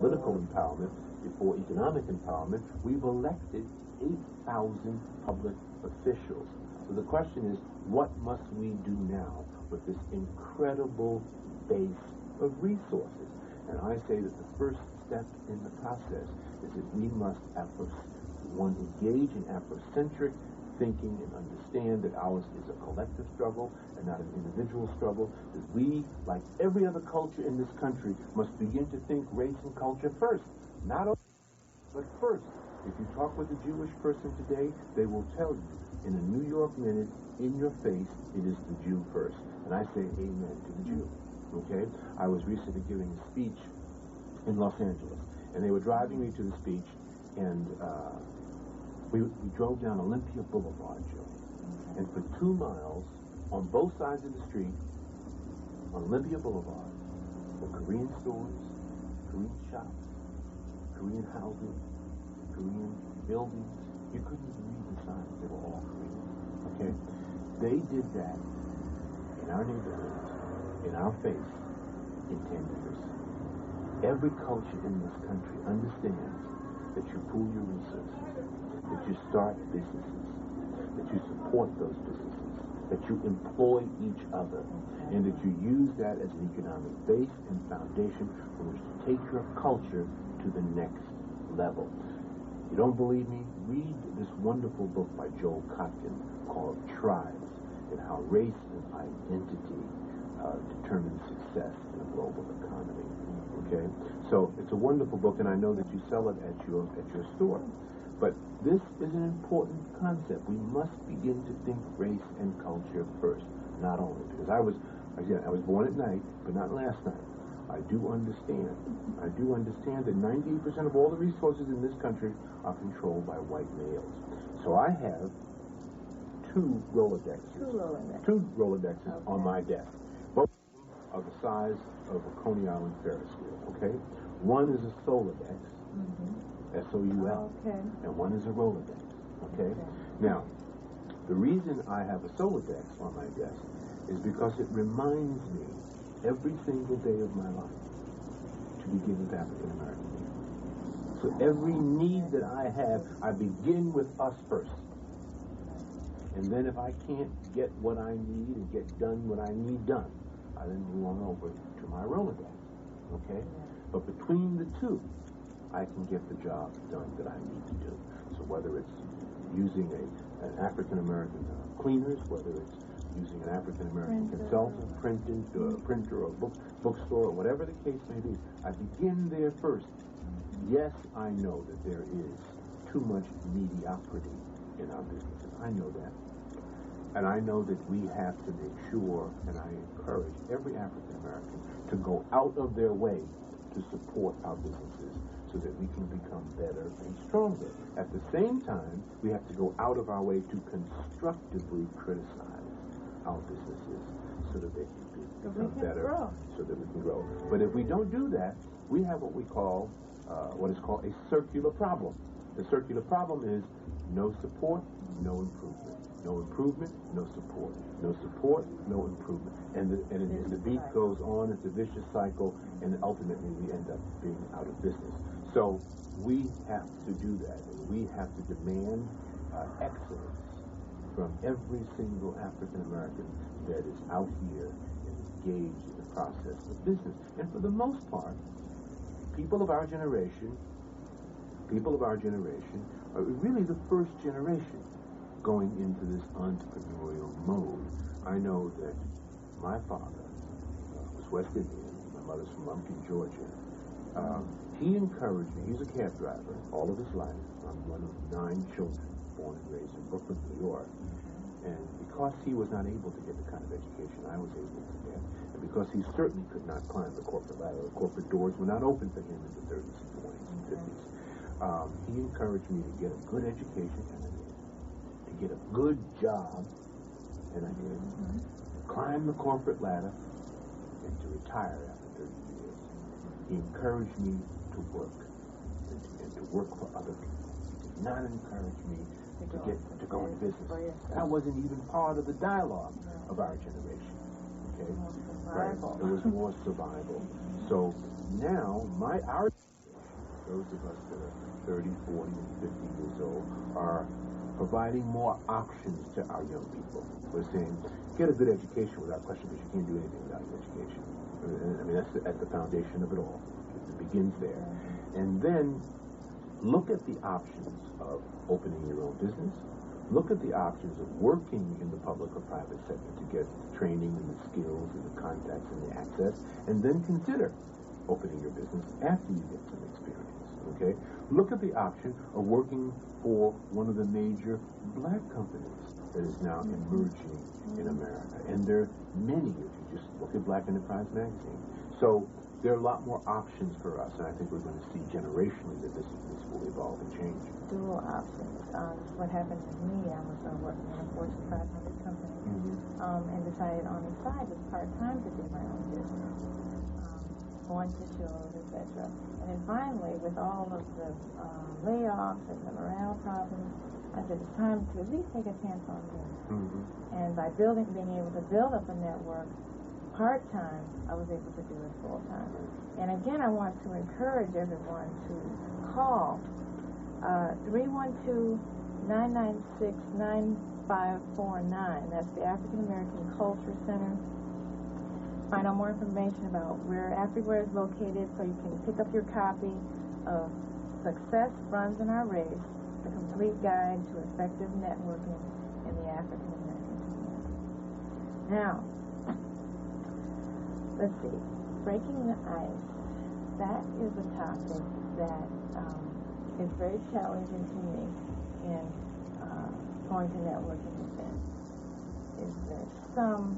political empowerment, before economic empowerment, we've elected 8,000 public officials. So the question is, what must we do now with this incredible base of resources? And I say that the first step in the process is that we must engage in Afrocentric thinking and understand that ours is a collective struggle and not an individual struggle, that we, like every other culture in this country, must begin to think race and culture first. Not only, but first. If you talk with a Jewish person today, they will tell you in a New York minute, in your face, it is the Jew first. And I say amen to the Jew. Okay? I was recently giving a speech in Los Angeles, and they were driving me to the speech, and we drove down Olympia Boulevard, Joe. And for 2 miles, on both sides of the street, on Olympia Boulevard, were Korean stores, Korean shops, Korean houses, Korean buildings. You couldn't even read the signs. They were all Korean. Okay? They did that in our neighborhoods, in our face, in 10 years. Every culture in this country understands that you pool your resources, that you start businesses, that you support those businesses, that you employ each other, and that you use that as an economic base and foundation from which to take your culture to the next level. You don't believe me? Read this wonderful book by Joel Kotkin called Tribes, and how race and identity determine success in a global economy. Okay? So it's a wonderful book, and I know that you sell it at your store. But this is an important concept. We must begin to think race and culture first, not only. Because I was born at night, but not last night. I do understand that 98% of all the resources in this country are controlled by white males. So I have two Rolodexes on my desk. Both are the size of a Coney Island Ferris wheel, okay? One is a Solodex, S-O-U-L, and one is a Rolodex, okay? Now, the reason I have a Solodex on my desk is because it reminds me every single day of my life to begin with African American needs. So every need that I have, I begin with us first. And then if I can't get what I need and get done what I need done, I then move on over to my Rolodex, okay? But between the two, I can get the job done that I need to do. So whether it's using an African American cleaners, whether it's using an African American consultant, printer, or bookstore, or whatever the case may be, I begin there first. Yes, I know that there is too much mediocrity in our businesses. I know that. And I know that we have to make sure, and I encourage every African American to go out of their way to support our businesses so that we can become better and stronger. At the same time, we have to go out of our way to constructively criticize our businesses so that they can become better, so that we can grow. But if we don't do that, we have what we call, what is called a circular problem. The circular problem is no support, no improvement. No improvement, no support. No support, no improvement. And the beat goes on. It's a vicious cycle, and ultimately we end up being out of business. So we have to do that. And we have to demand excellence from every single African American that is out here and engaged in the process of business. And for the most part, people of our generation are really the first generation going into this entrepreneurial mode. I know that my father was West Indian. My mother's from Bunton, Georgia. He encouraged me. He's a cab driver all of his life. I'm one of 9 children born and raised in Brooklyn, New York. And because he was not able to get the kind of education I was able to get, and because he certainly could not climb the corporate ladder, the corporate doors were not open for him in the 30s and 40s and 50s, he encouraged me to get a good education, and I did. To get a good job, and I did. To climb the corporate ladder, and to retire after 30 years. He encouraged me to work, and to work for other people. He did not encourage me to go into business. That wasn't even part of the dialogue of our generation. Okay? Right. It was more survival. So now our those of us that are 30, 40, and 50 years old, are providing more options to our young people. We're saying, get a good education without question, because you can't do anything without your education. I mean, that's at the foundation of it all. It begins there. And then look at the options of opening your own business. Look at the options of working in the public or private sector to get training and the skills and the contacts and the access, and then consider opening your business after you get some experience, okay? Look at the option of working for one of the major black companies that is now emerging in America. And there are many, if you just look at Black Enterprise Magazine. So there are a lot more options for us, and I think we're going to see generationally that this will evolve and change. Dual options. What happened with me, I was working in a Fortune 500 company, and decided on the side with part-time to do my own business, going to shows, etc. And then finally, with all of the layoffs and the morale problems, I said it's time to at least take a chance on me. And by being able to build up a network part-time, I was able to do it full-time. And again, I want to encourage everyone to call 312-996-9549. That's the African American Culture Center. Find out more information about where Afriware is located, so you can pick up your copy of Success Runs in Our Race, the complete guide to effective networking in the African American community. Now, let's see, breaking the ice. That is a topic that is very challenging to me in going to networking events. Is there some,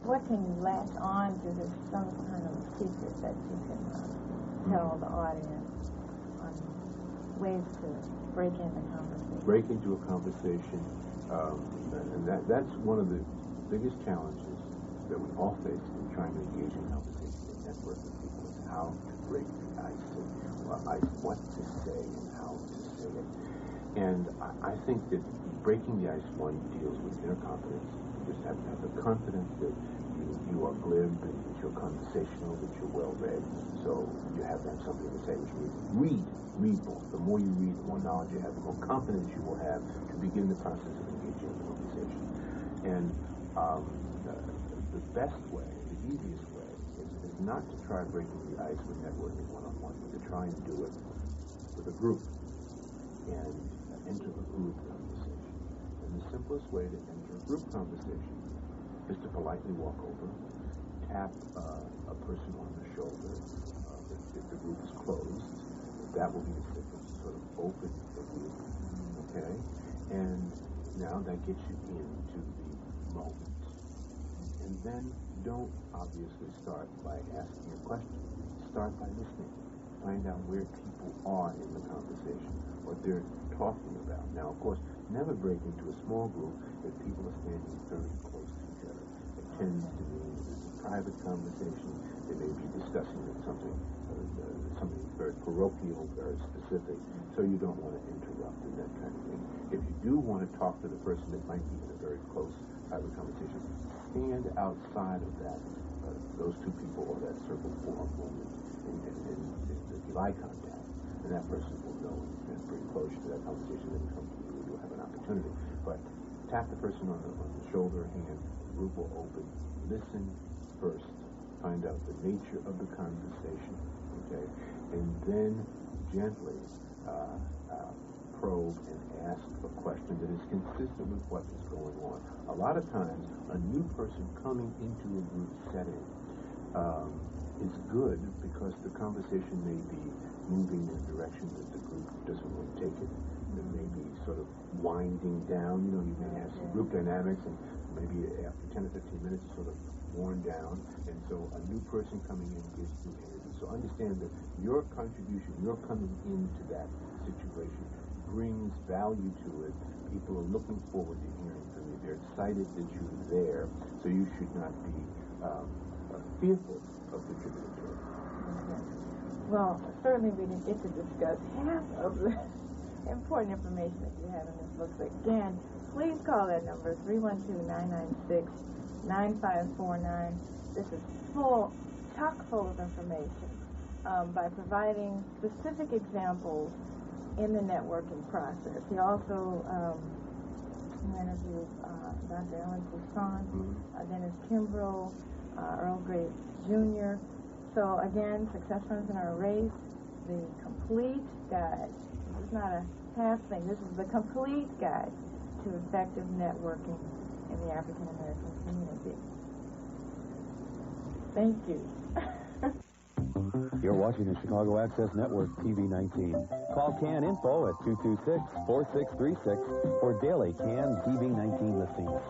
what can you latch on to? There's some kind of secret that you can tell the audience on ways to break into conversation. Break into a conversation, and that's one of the biggest challenges that we all face in trying to engage in conversation and network with people, is how to break the ice, what to say and how to say it. And I think that breaking the ice, one, deals with inner confidence. You just have to have the confidence that you are glib, and that you're conversational, that you're well-read. So you have to have something to say, which means read more. The more you read, the more knowledge you have, the more confidence you will have to begin the process of engaging in conversation. And the best way, the easiest way, is not to try breaking the ice with networking one-on-one, but to try and do it with a group and enter a group conversation. And the simplest way to enter a group conversation is to politely walk over, tap a person on the shoulder. If the group is closed, that will be the signal to sort of open the group, okay? And now that gets you into the moment. And then don't obviously start by asking a question. Start by listening. Find out where people are in the conversation, what they're talking about. Now, of course, never break into a small group if people are standing very close to each other. It tends to mean it's a private conversation. They may be discussing something very parochial, very specific, so you don't want to interrupt and that kind of thing. If you do want to talk to the person that might be in a very close private conversation, stand outside of that, those two people or that circle for a moment, and give eye contact, and that person will know and bring closure to that conversation, and come to you, and you'll have an opportunity. But tap the person on the shoulder, hand, the group will open, listen first, find out the nature of the conversation, okay, and then gently probe and ask a question that is consistent with what is going on. A lot of times, a new person coming into a group setting is good because the conversation may be moving in a direction that the group doesn't want to take it. It may be sort of winding down. You may have some group dynamics, and maybe after 10 or 15 minutes, it's sort of worn down. And so a new person coming in gives new energy. So understand that your contribution, your coming into that situation, brings value to it. People are looking forward to hearing from you. They're excited that you're there, so you should not be fearful of contributing to it. Okay. Well, certainly we didn't get to discuss half of the important information that you have in this book. So again, please call that number, 312-996-9549. This is chock full of information. by providing specific examples in the networking process. He also interviewed Dr. Ellen Poussin, Dennis Kimbrough, Earl Graves Jr. So again, Success Runs in Our Race, the complete guide. This is not a half thing. This is the complete guide to effective networking in the African American community. Thank you. You're watching the Chicago Access Network TV 19. Call CAN Info at 226-4636 for daily CAN TV 19 listings.